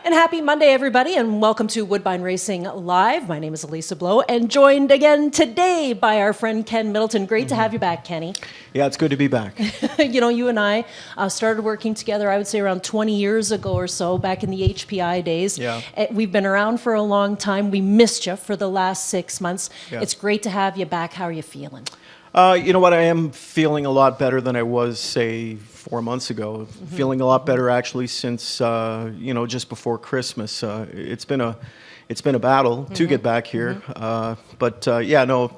And happy Monday, everybody, and welcome to Woodbine Racing Live. My name is Elissa Blowe, and joined again today by our friend Ken Middleton. Great to have you back, Kenny. Yeah, it's good to be back. You know, you and I started working together, I would say, around 20 years ago or so, back in the HPI days. Yeah. We've been around for a long time. We missed you for the last 6 months. Yeah. It's great to have you back. How are you feeling? You know what? I am feeling a lot better than I was, say, 4 months ago. Feeling a lot better actually since just before Christmas. It's been a battle to get back here,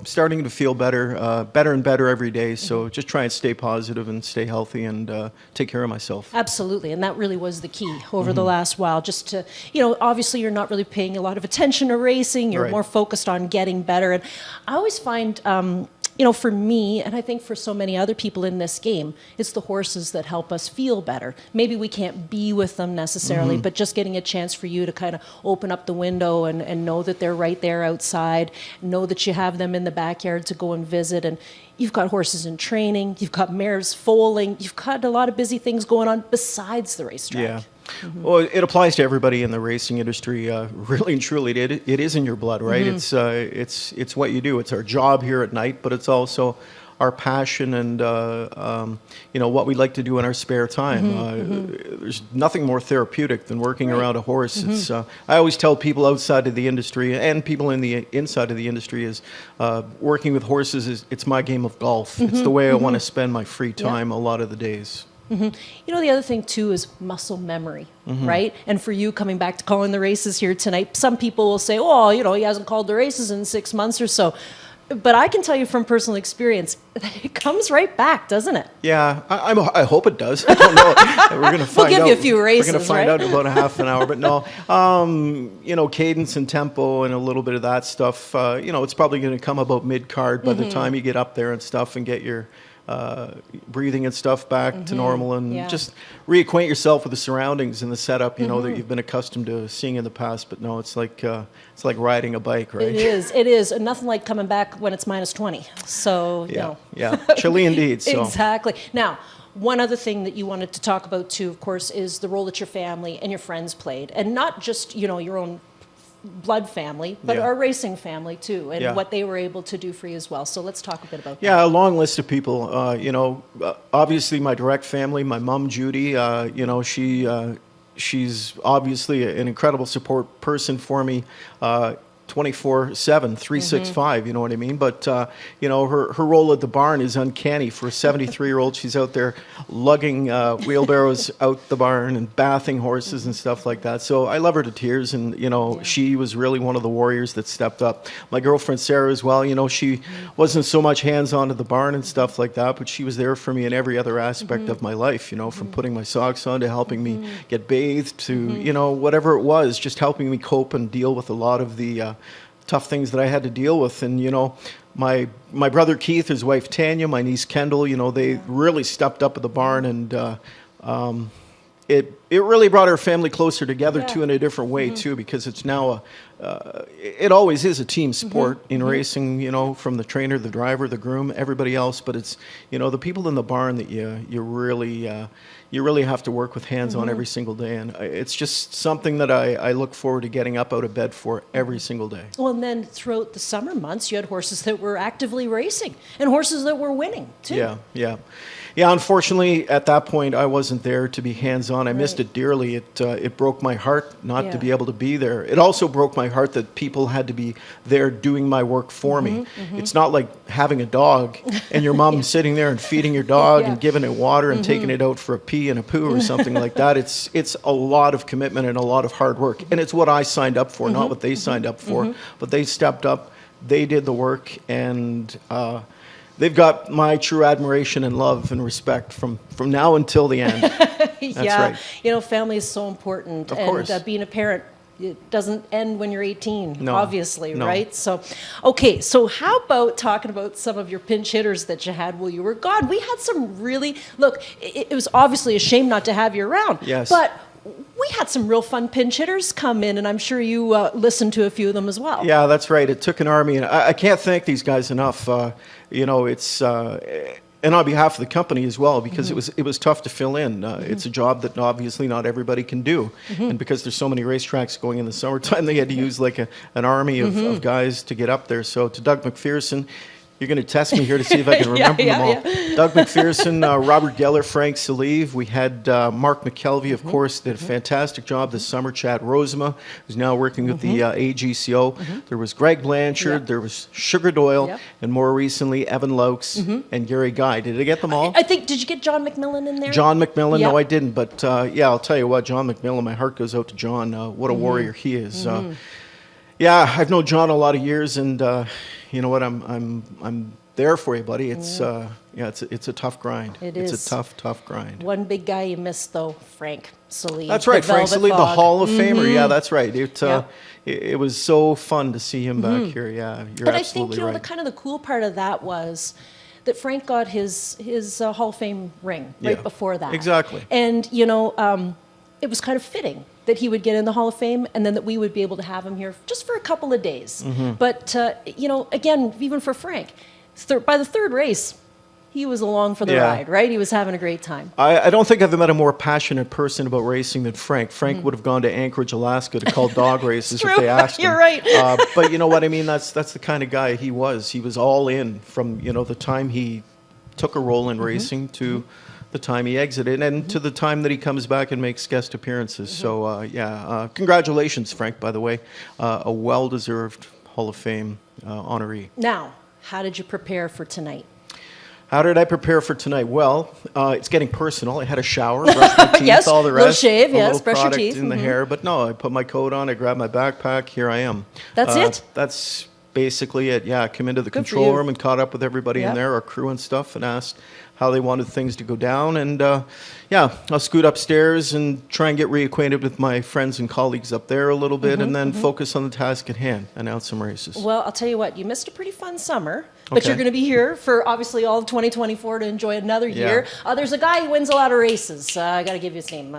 starting to feel better and better every day. So just try and stay positive and stay healthy and take care of myself. Absolutely, and that really was the key over the last while. Just to, obviously you're not really paying a lot of attention to racing. You're Right. more focused on getting better. And I always find, for me, and I think for so many other people in this game, it's the horses that help us feel better. Maybe we can't be with them necessarily, but just getting a chance for you to kind of open up the window and know that they're right there outside, know that you have them in the backyard to go and visit. And you've got horses in training, you've got mares foaling, you've got a lot of busy things going on besides the racetrack. Yeah. Well, it applies to everybody in the racing industry. Really and truly, it is in your blood, right? It's what you do. It's our job here at night, but it's also our passion and what we like to do in our spare time. There's nothing more therapeutic than working around a horse. It's I always tell people outside of the industry and people in the inside of the industry is working with horses it's my game of golf. It's the way I want to spend my free time a lot of the days. The other thing, too, is muscle memory, right? And for you coming back to calling the races here tonight, some people will say, he hasn't called the races in 6 months or so. But I can tell you from personal experience that it comes right back, doesn't it? Yeah, I hope it does. I don't know. We're going to find out. We'll give you a few races, We're going to find out in about a half an hour. But no, cadence and tempo and a little bit of that stuff, it's probably going to come about mid-card by the time you get up there and stuff and get your breathing and stuff back to normal and just reacquaint yourself with the surroundings and the setup, that you've been accustomed to seeing in the past. But no, it's like riding a bike, right? It is. And nothing like coming back when it's minus 20. So, Yeah, chilly indeed. So. Exactly. Now, one other thing that you wanted to talk about, too, of course, is the role that your family and your friends played. And not just, your own blood family, but our racing family too, and what they were able to do for you as well. So let's talk a bit about that. Yeah, a long list of people. Obviously my direct family, my mom, Judy, she's obviously an incredible support person for me. 24/7, 365, you know what I mean? But, her role at the barn is uncanny. For a 73-year-old, she's out there lugging wheelbarrows out the barn and bathing horses and stuff like that. So I love her to tears, and, she was really one of the warriors that stepped up. My girlfriend, Sarah, as well, she wasn't so much hands-on at the barn and stuff like that, but she was there for me in every other aspect of my life, from putting my socks on to helping me get bathed to, whatever it was, just helping me cope and deal with a lot of the tough things that I had to deal with. And my brother Keith, his wife Tanya, my niece Kendall, they really stepped up at the barn, and it really brought our family closer together too, in a different way too, because it's now it always is a team sport in racing, from the trainer, the driver, the groom, everybody else, but it's the people in the barn that you really have to work with hands on every single day, and it's just something that I look forward to getting up out of bed for every single day. Well, and then throughout the summer months, you had horses that were actively racing and horses that were winning too. Yeah, unfortunately, at that point, I wasn't there to be hands-on. I missed it dearly. It broke my heart not to be able to be there. It also broke my heart that people had to be there doing my work for me. It's not like having a dog and your mom sitting there and feeding your dog and giving it water and taking it out for a pee and a poo or something like that. It's a lot of commitment and a lot of hard work. And it's what I signed up for, not what they signed up for. But they stepped up, they did the work, and they've got my true admiration and love and respect from now until the end. That's right. Family is so important. Of course. And being a parent, it doesn't end when you're 18, obviously, No. right? So, okay, so how about talking about some of your pinch hitters that you had while you were gone? We had some really, look, it was obviously a shame not to have you around. Yes. But we had some real fun pinch hitters come in, and I'm sure you listened to a few of them as well. Yeah, that's right. It took an army, and I can't thank these guys enough. And on behalf of the company as well, because it was tough to fill in. It's a job that obviously not everybody can do, and because there's so many racetracks going in the summertime, they had to use like an army of guys to get up there. So to Doug McPherson, you're going to test me here to see if I can remember them all. Yeah. Doug McPherson, Robert Geller, Frank Salive. We had Mark McKelvey, of course, did a fantastic job this summer. Chad Rosema, who's now working with the AGCO. There was Greg Blanchard. There was Sugar Doyle. And more recently, Evan Laux and Gary Guy. Did I get them all? I think, did you get John McMillan in there? John McMillan? No, I didn't. But yeah, I'll tell you what, John McMillan, my heart goes out to John. What a warrior he is. Yeah, I've known John a lot of years, and you know what? I'm there for you, buddy. It's it's a tough grind. It's a tough grind. One big guy you missed though, Frank Salive. That's right, Frank Salive, the Hall of Famer. Yeah, that's right. It was so fun to see him back here. Yeah, you're but absolutely I think right. the kind of the cool part of that was that Frank got his Hall of Fame ring right before that. Exactly. And it was kind of fitting that he would get in the Hall of Fame, and then that we would be able to have him here just for a couple of days. But again, even for Frank, by the third race, he was along for the ride, right? He was having a great time. I don't think I've met a more passionate person about racing than Frank. Frank would have gone to Anchorage, Alaska to call dog races if they asked him. You're right. But you know what I mean? That's the kind of guy he was. He was all in from the time he took a role in racing to the time he exited, and to the time that he comes back and makes guest appearances. So, congratulations, Frank, by the way. A well-deserved Hall of Fame honoree. Now, how did you prepare for tonight? How did I prepare for tonight? Well, it's getting personal. I had a shower, brushed my teeth, all the rest. Little shave, a little brush your product teeth. in the hair. But no, I put my coat on, I grabbed my backpack, here I am. That's it? That's basically it. Yeah, I came into the control room and caught up with everybody in there, our crew and stuff, and asked how they wanted things to go down. And I'll scoot upstairs and try and get reacquainted with my friends and colleagues up there a little bit, and then focus on the task at hand, announce some races. Well, I'll tell you what, you missed a pretty fun summer, but you're going to be here for obviously all of 2024 to enjoy another year. There's a guy who wins a lot of races. I got to give you his name,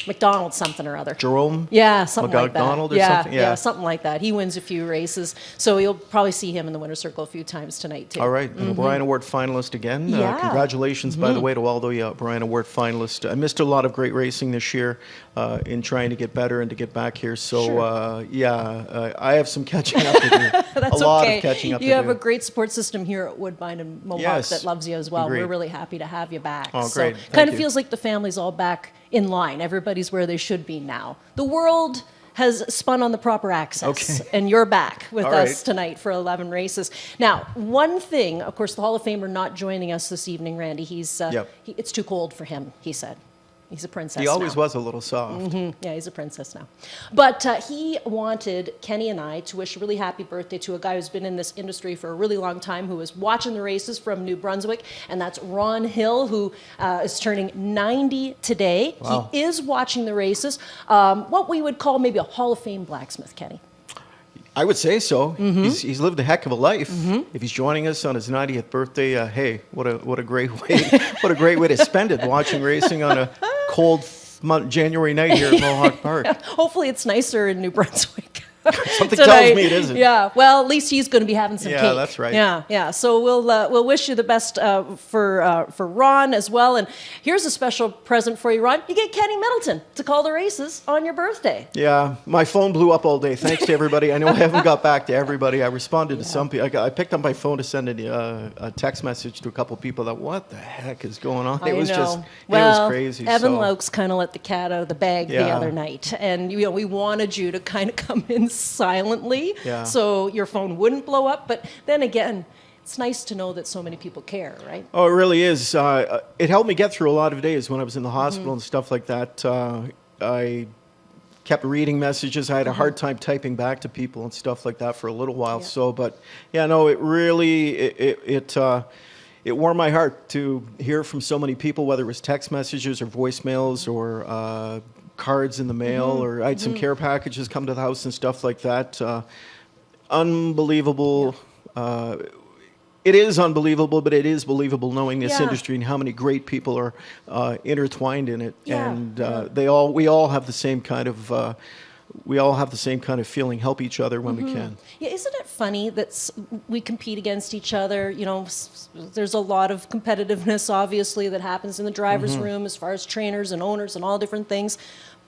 McDonald something or other. Jerome? Yeah, something like that. McDonald or something? Yeah, something like that. He wins a few races, so you'll probably see him in the winner's circle a few times tonight too. All right, an O'Brien Award finalist again. Congratulations, by the way, to all the O'Brien Award finalists. I missed a lot of great racing this year in trying to get better and to get back here. So, I have some catching up to do. That's a lot of catching up to do. You have a great support system here at Woodbine and Mohawk that loves you as well. Agreed. We're really happy to have you back. Oh, so great. Kind of feels like the family's all back in line. Everybody's where they should be now. The world has spun on the proper axis, and you're back with us tonight for 11 races. Now, one thing, of course, the Hall of Famer not joining us this evening, Randy, it's too cold for him, he said. He's a princess He always now. was a little soft. Yeah, he's a princess now. But he wanted Kenny and I to wish a really happy birthday to a guy who's been in this industry for a really long time, who is watching the races from New Brunswick, and that's Ron Hill, who is turning 90 today. Wow. He is watching the races. What we would call maybe a Hall of Fame blacksmith, Kenny. I would say so. He's lived a heck of a life. If he's joining us on his 90th birthday, hey, what a great way! What a great way to spend it, watching racing on a cold January night here at Mohawk Park. Hopefully, it's nicer in New Brunswick. Something tells me it isn't. Yeah, well, at least he's going to be having some cake. Yeah, that's right. Yeah. So we'll wish you the best for Ron as well. And here's a special present for you, Ron. You get Kenny Middleton to call the races on your birthday. Yeah, my phone blew up all day. Thanks to everybody. I know I haven't got back to everybody. I responded to some people. I picked up my phone to send a text message to a couple people that, what the heck is going on? It was crazy. Evan Laux kind of let the cat out of the bag the other night. And we wanted you to kind of come in silently so your phone wouldn't blow up, but then again, it's nice to know that so many people care, right? Oh, it really is. It helped me get through a lot of days when I was in the hospital and stuff like that. I kept reading messages. I had a hard time typing back to people and stuff like that for a little while. But it really it warmed my heart to hear from so many people, whether it was text messages or voicemails or cards in the mail, or I had some care packages come to the house and stuff like that. Unbelievable. It is unbelievable, but it is believable knowing this industry and how many great people are intertwined in it. And we all have the same kind of we all have the same kind of feeling, help each other when we can. Yeah, isn't it funny that we compete against each other? You know, there's a lot of competitiveness, obviously, that happens in the driver's room as far as trainers and owners and all different things.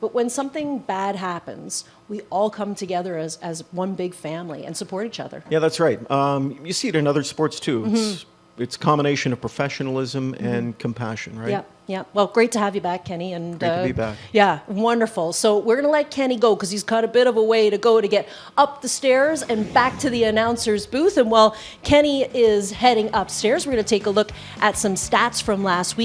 But when something bad happens, we all come together as one big family and support each other. Yeah, that's right. You see it in other sports too. It's a combination of professionalism and compassion, right? Yeah, yeah. Well, great to have you back, Kenny. And Great to be back. Yeah, wonderful. So we're going to let Kenny go because he's got a bit of a way to go to get up the stairs and back to the announcer's booth. And while Kenny is heading upstairs, we're going to take a look at some stats from last week.